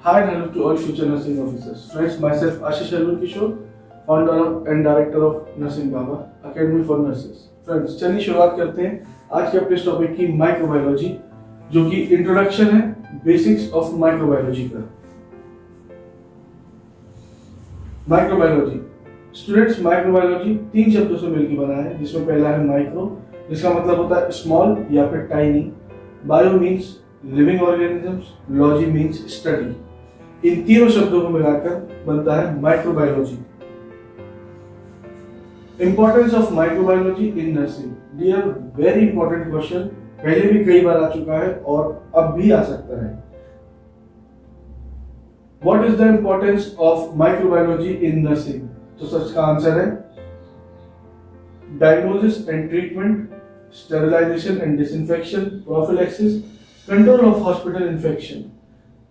Hi and hello to all future nursing officers. Friends, myself Ashish Alvan Kishore, founder and director of Nursing Baba Academy for Nurses. Friends, चलिए शुरुआत करते हैं आज के अपने topic की माइक्रोबायोलॉजी, जो कि इंट्रोडक्शन है बेसिक्स ऑफ माइक्रोबायोलॉजी का। माइक्रोबायोलॉजी स्टूडेंट्स, माइक्रोबायोलॉजी तीन शब्दों से मिलकर बना है, जिसमें पहला है माइक्रो, जिसका मतलब होता है स्मॉल या फिर tiny. Bio means living organisms, logy means study. इन तीनों शब्दों को मिलाकर बनता है microbiology. Importance of microbiology in nursing, dear very important question, पहले भी कई बार आ चुका है और अब भी आ सकता है। What is the importance of microbiology in nursing? तो सच का आंसर है diagnosis and treatment, sterilisation and disinfection, prophylaxis, control of hospital infection.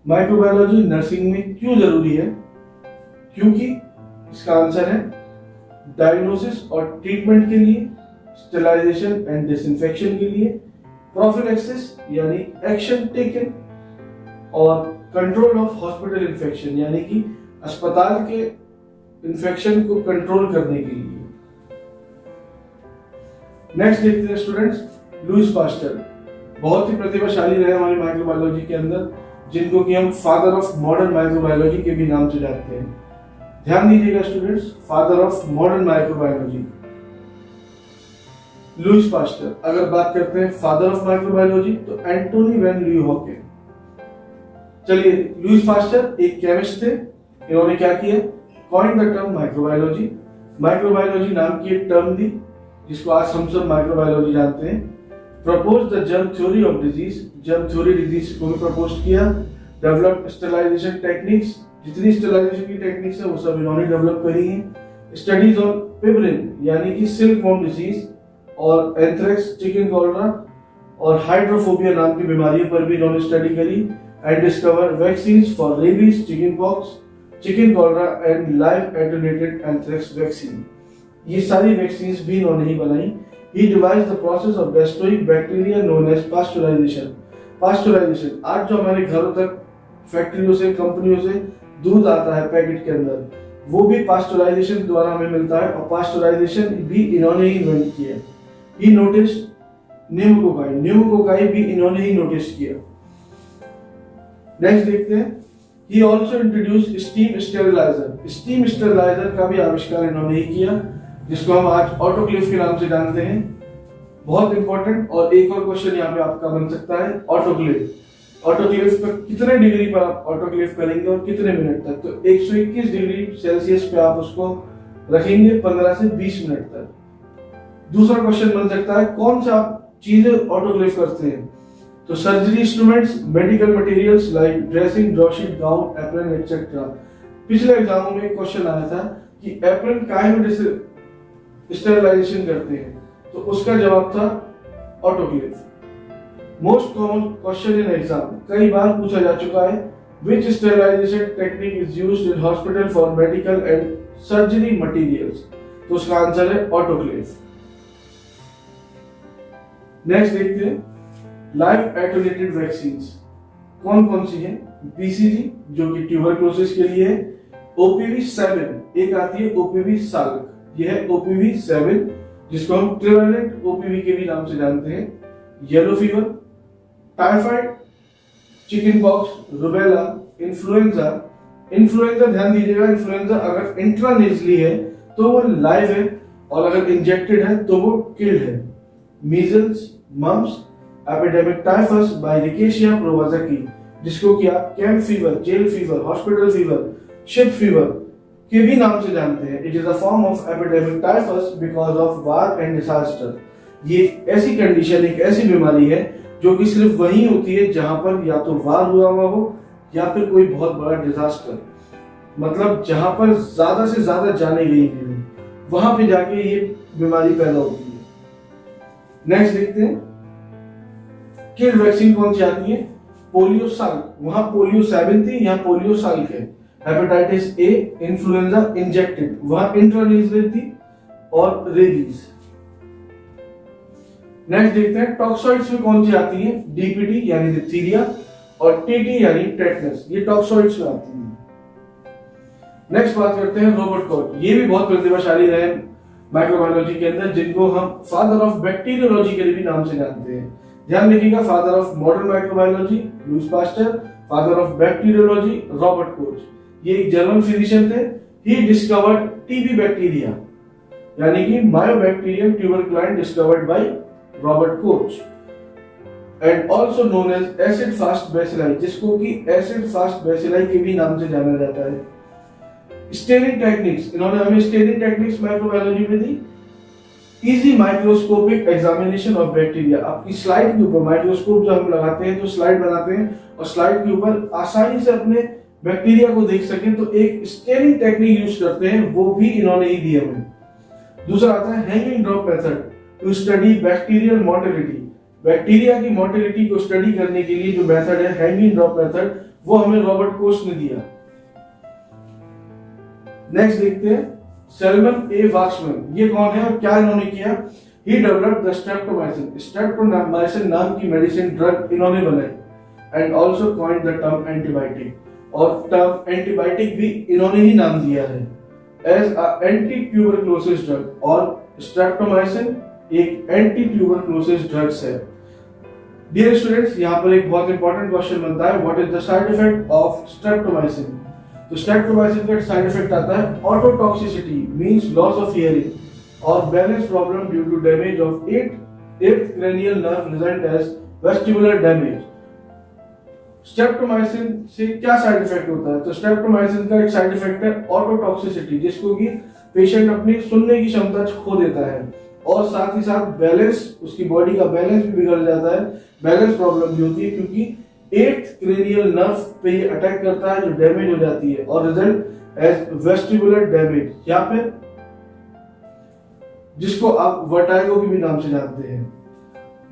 Microbiology nursing में क्यों जरूरी है? क्योंकि इसका आंसर है डायग्नोसिस और ट्रीटमेंट के लिए, स्टेरिलाइजेशन एंड डिसइंफेक्शन के लिए, प्रोफिलैक्सिस यानी एक्शन टेकन, और कंट्रोल ऑफ हॉस्पिटल इन्फेक्शन यानी कि अस्पताल के इन्फेक्शन को कंट्रोल करने के लिए। नेक्स्ट देखते हैं स्टूडेंट्स, लुईस पास्चर बहुत ही प्रतिभाशाली रहे हमारी माइक्रोबायोलॉजी के अंदर, जिनको कि हम फादर ऑफ मॉडर्न माइक्रोबायोलॉजी के भी नाम से जानते हैं। ध्यान दीजिएगा students, father of modern microbiology Louis pasture. अगर बात करते हैं फादर ऑफ माइक्रोबायोलॉजी तो एंटोनी वैन ल्यूहोके। चलिए, लुईस पास्चर एक केमिस्ट थे। इन्होंने क्या किया? Coin the term microbiology. Microbiology नाम की एक टर्म दी, जिसको आज हम सब माइक्रोबायोलॉजी जानते हैं। Propose the germ theory of disease, germ theory disease को भी प्रपोज किया। डेवलप स्टेरिलाइजेशन टेक्निक्स, जितनी स्टेरिलाइजेशन की टेक्निक्स है वो सब इन्होंने डेवलप करी है। स्टडीज ऑन पिबरिन यानी कि सिल्कवॉर्म डिजीज और एंथ्रेक्स, चिकन कॉलरा और हाइड्रोफोबिया नाम की बीमारियों पर भी इन्होंने स्टडी करी। And discover vaccines for rabies, chicken pox, chicken cholera and live attenuated anthrax vaccine. ये सारी वैक्सीन्स भी इन्होंने ही बनाई। He devised the process of destroying bacteria known as pasteurization. Pasteurization, आज जो हमारे घरों तक फैक्ट्रियों से, कंपनियों से दूध आता है पैकेट के अंदर, वो भी पास्चुराइजेशन द्वारा हमें मिलता है, और पास्चुराइजेशन भी इन्होंने ही इन्वेंट किया। He noticed pneumococci, pneumococci भी इन्होंने ही नोटिस किया। नेक्स्ट देखते हैं, He also introduced steam sterilizer. Steam sterilizer का भी आविष्कार इन्होंने ही किया, जिसको हम आज ऑटोक्लेव के नाम से जानते हैं। बहुत इंपॉर्टेंट। और एक और क्वेश्चन यहाँ पे आपका बन सकता है, ऑटोक्लेव। ऑटोक्लेव पर कितने डिग्री पर आप ऑटोक्लेव करेंगे और कितने मिनट तक? तो 121 डिग्री सेल्सियस पे आप उसको रखेंगे 15 से 20 मिनट तक। दूसरा क्वेश्चन बन सकता है, कौन सा आप चीजें ऑटोक्लेव करते हैं? तो surgery instruments, medical materials like dressing, draw sheet, gown, apron et cetera. पिछले एग्जामों में क्वेश्चन आया था कि एप्रन काहे में स्टेरिलाइजेशन करते हैं, तो उसका जवाब था autoclave. Most common question in exam, कई बार पूछा जा चुका है, which sterilisation technique is used in hospital for medical and surgery materials? तो उसका आंसर है ऑटोक्लेव। नेक्स्ट देखते हैं, लाइव एटेन्यूएटेड वैक्सीन्स कौन कौन सी हैं? बीसीजी जो कि ट्यूबरक्लोसिस के लिए है, ओपीवी 7, एक आती है ओपीवी साल्क, यह है ओपीवी 7, जिसको हम ट्रिवेलेंट ओपीवी के भी नाम से जानते हैं। Yellow fever, typhoid, chicken pox, rubella, influenza. Influenza ध्यान दीजिएगा, इन्फ्लुएंजा अगर इंट्रानेजली है तो वो लाइव है, और अगर इंजेक्टेड है तो वो किल्ड है। Measles, mumps, epidemic typhus by rickettsia prowazekii, जिसको कि आप camp fever, jail fever, hospital fever, ship fever के भी नाम से जानते हैं। It is a form of epidemic typhus because of war and disaster. ये ऐसी कंडीशन, एक ऐसी बीमारी है जो कि सिर्फ वहीं होती है जहां पर या तो वार हुआ हो या फिर कोई बहुत बड़ा डिजास्टर, मतलब जहां पर ज्यादा से ज्यादा जाने गई है, वहां पे जाके ये बीमारी पैदा होती है। नेक्स्ट देखते हैं, किल्ड वैक्सीन कौन सी आती है? पोलियो साल्क, वहां पोलियो 7 थी, यहाँ पोलियो साल्क है। हेपेटाइटिस ए, इन्फ्लुएंजा इंजेक्टेड, वहां इंट्रानेजल थी, और रेबीज। नेक्स्ट देखते हैं, टॉक्सॉइड्स में कौन सी आती है? डीपीटी यानी डिप्थीरिया, और टीटी यानी टेटनस, ये टॉक्सोइड्स में आती है। नेक्स्ट बात करते हैं रॉबर्ट कोच। ये भी बहुत प्रतिभाशाली रहे माइक्रोबायोलॉजी के अंदर, जिनको हम फादर ऑफ बैक्टीरियोलॉजी के लिए भी नाम से जानते हैं। ध्यान रखिएगा, father of modern microbiology Louis pasture, father of bacteriology Robert coach. ये एक जर्मन फिजिशियन थे। ही डिस्कवर्ड टीबी बैक्टीरिया यानी कि mycobacterium tuberculin discovered by Robert Koch and also known as acid fast bacilli, जिसको कि एसिड फास्ट बैसिलाई के भी नाम से जाना जाता है। स्टेनिंग टेक्निक्स, इन्होंने हमें स्टेनिंग टेक्निक्स माइक्रोबायोलॉजी में दी। Easy microscopic examination of bacteria, आपकी स्लाइड के ऊपर माइक्रोस्कोप जो हम लगाते हैं, जो स्लाइड बनाते हैं और स्लाइड के ऊपर आसानी से अपने बैक्टीरिया को देख सकें, तो एक स्टेनिंग टेक्निक यूज करते हैं, वो भी इन्होंने ही दी हमें। दूसरा आता है hanging drop method to study bacterial motility. Bacteria की मोटिलिटी को स्टडी करने के लिए जो मेथड है हैंगिंग ड्रॉप मेथड, वो हमें रॉबर्ट कोच ने दिया। नेक्स्ट देखते हैं सैल्मन ए वाक्समैन। ये कौन है और क्या इन्होंने किया? He developed the streptomycin. Streptomycin नाम की मेडिसिन ड्रग इन्होंने बनाई and also coined the term antibiotic, और टर्म एंटीबायोटिक भी इन्होंने ही नाम दिया है as a anti tuberculosis drug. और स्ट्रेप्टोमाइसिन एक एंटी ट्यूबरकुलोसिस ड्रग्स है। डियर स्टूडेंट्स, यहाँ पर एक बहुत इंपॉर्टेंट क्वेश्चन बनता है, what is the side effect of streptomycin? तो स्ट्रेप्टोमाइसिन का साइड इफेक्ट आता है ototoxicity means loss of hearing और balance problem due to damage of eighth cranial nerve result as vestibular damage. Streptomycin से क्या side effect होता है? तो स्ट्रेप्टोमाइसिन का एक साइड इफेक्ट है ऑटोटॉक्सिसिटी, जिसको कि पेशेंट अपनी सुनने की क्षमता खो देता है और साथ ही साथ बैलेंस, उसकी बॉडी का बैलेंस भी बिगड़ जाता है। बैलेंस प्रॉब्लम भी होती है क्योंकि एट्थ क्रेनियल नर्व पे ये अटैक करता है जो डैमेज हो जाती है और रिजल्ट एज वेस्टिबुलर डैमेज, या फिर जिसको आप वर्टाइगो के भी नाम से जानते हैं।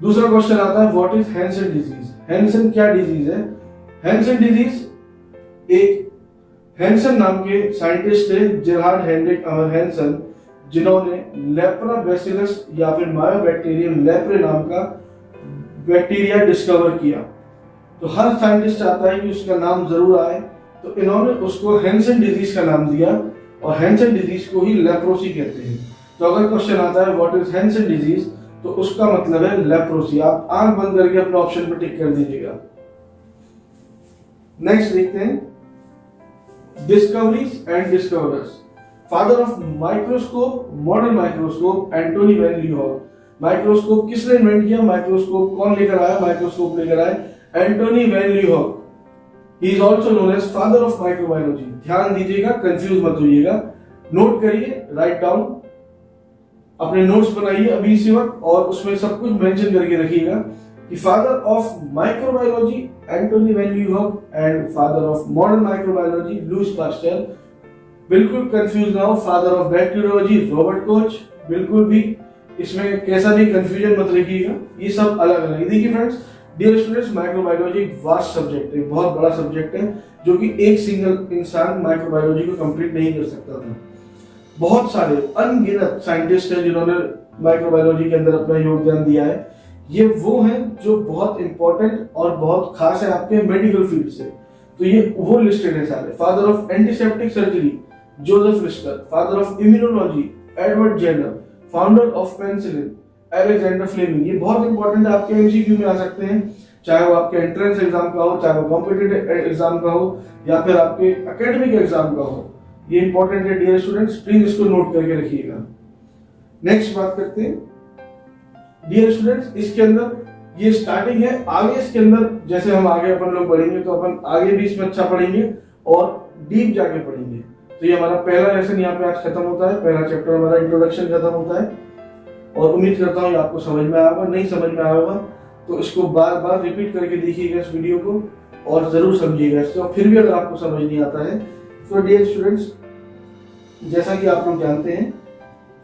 दूसरा क्वेश्चन आता है what is Hansen disease? Hansen क्या डिजीज है? हैंसन डिजीज एक हैंसन नाम के साइंटिस्ट थे, जेरहार्ड हेनरिक अमर हैंसन, जिन्होंने लेप्रा बैसिलस या फिर मायोबैक्टीरियम लेप्रे नाम का बैक्टीरिया डिस्कवर किया। तो हर साइंटिस्ट चाहता है कि उसका नाम जरूर आए, तो इन्होंने उसको हैंसन डिजीज का नाम दिया और हैंसन डिजीज को ही लेप्रोसी कहते हैं। तो अगर क्वेश्चन आता है व्हाट इज हैंसन डिजीज, तो उसका मतलब है लेप्रोसी। आप आंख बंद करके अपने ऑप्शन पर टिक कर दीजिएगा। नेक्स्ट देखते हैं discoveries and discoverers. Father of microscope, modern microscope, Antonie van Leeuwenhoek. Microscope किसने इन्वेंट किया? माइक्रोस्कोप कौन लेकर आया? माइक्रोस्कोप लेकर आए Antonie van Leeuwenhoek. He is also known as father of microbiology. ध्यान दीजिएगा, कंफ्यूज मत होइएगा, नोट करिए, राइट डाउन, अपने नोट्स बनाइए अभी इसी वक्त और उसमें सब कुछ मेंशन करके रखिएगा कि father of microbiology Antonie van Leeuwenhoek and father of modern microbiology Louis Pasteur. बिल्कुल कंफ्यूज ना हो, father of bacteriology Robert Koch. बिल्कुल भी इसमें कैसा भी कंफ्यूजन मत रखिएगा, ये सब अलग अलग है। देखिए फ्रेंड्स, डियर स्टूडेंट्स, माइक्रोबायोलॉजी एक वास्ट सब्जेक्ट है, बहुत बड़ा सब्जेक्ट है, जो कि एक सिंगल इंसान माइक्रोबायोलॉजी को कंप्लीट नहीं कर सकता था। बहुत सारे अनगिनत साइंटिस्ट हैं जिन्होंने माइक्रोबायोलॉजी के अंदर अपना योगदान दिया है। ये वो हैं जो बहुत इंपॉर्टेंट और बहुत खास है आपके मेडिकल फील्ड से। तो ये वो लिस्टेड है सारे। Father of antiseptic surgery Joseph Lister, father of immunology Edward Jenner, founder of penicillin Alexander Fleming. ये बहुत इंपॉर्टेंट है, आपके एमसीक्यू में आ सकते हैं, चाहे वो आपके एंट्रेंस एग्जाम का हो, चाहे वो कॉम्पिटिटिव एग्जाम का हो, या फिर आपके एकेडमिक एग्जाम का हो। ये इंपॉर्टेंट है डियर स्टूडेंट्स, प्लीज इसको नोट करके रखिएगा। नेक्स्ट बात करते हैं डियर स्टूडेंट्स, इसके अंदर ये स्टार्टिंग है, आगे इसके अंदर जैसे हम आगे अपन लोग पढ़ेंगे तो अपन आगे भी इसमें अच्छा पढ़ेंगे और डीप जाके पढ़ेंगे। तो ये हमारा पहला लेसन यहाँ पे आज खत्म होता है, पहला चैप्टर हमारा इंट्रोडक्शन खत्म होता है और उम्मीद करता हूँ आपको समझ में आया होगा। नहीं समझ में आया होगा तो इसको बार बार रिपीट करके देखिएगा इस वीडियो को और जरूर समझिएगा इसको। फिर भी अगर आपको समझ नहीं आता है तो डियर स्टूडेंट्स, जैसा कि आप लोग जानते हैं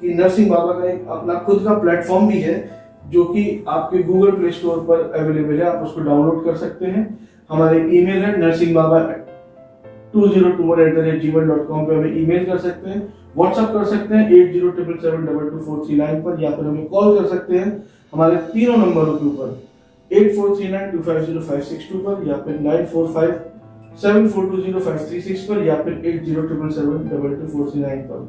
कि नरसिंह बाबा का एक अपना खुद का प्लेटफॉर्म भी है जो कि आपके गूगल प्ले स्टोर पर अवेलेबल है, आप उसको डाउनलोड कर सकते हैं। हमारे ईमेल है narsingh2021@gmail.com पे हमें ईमेल कर सकते हैं, व्हाट्सएप कर सकते हैं 8077722439 पर, या फिर हमें कॉल कर सकते हैं हमारे तीनों नंबरों के ऊपर 8439250562 पर या फिर 9457420536 पर या फिर 8077722439 पर।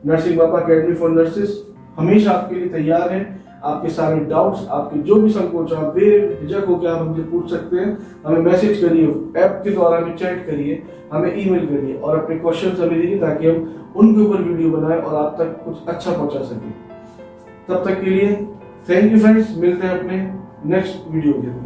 Nursing Baba academy for nurses हमेशा आपके लिए तैयार है। आपके सारे डाउट्स, आपके जो भी संकोच, आप बेझिझक होकर आप हमसे पूछ सकते हैं। हमें मैसेज करिए, ऐप के द्वारा हमें चैट करिए, हमें ईमेल करिए और अपने क्वेश्चंस हमें दीजिए ताकि हम उनके ऊपर वीडियो बनाएं और आप तक कुछ अच्छा पहुंचा सकें। तब तक के लिए थैंक यू फ्रेंड्स, मिलते हैं अपने नेक्स्ट वीडियो के लिए।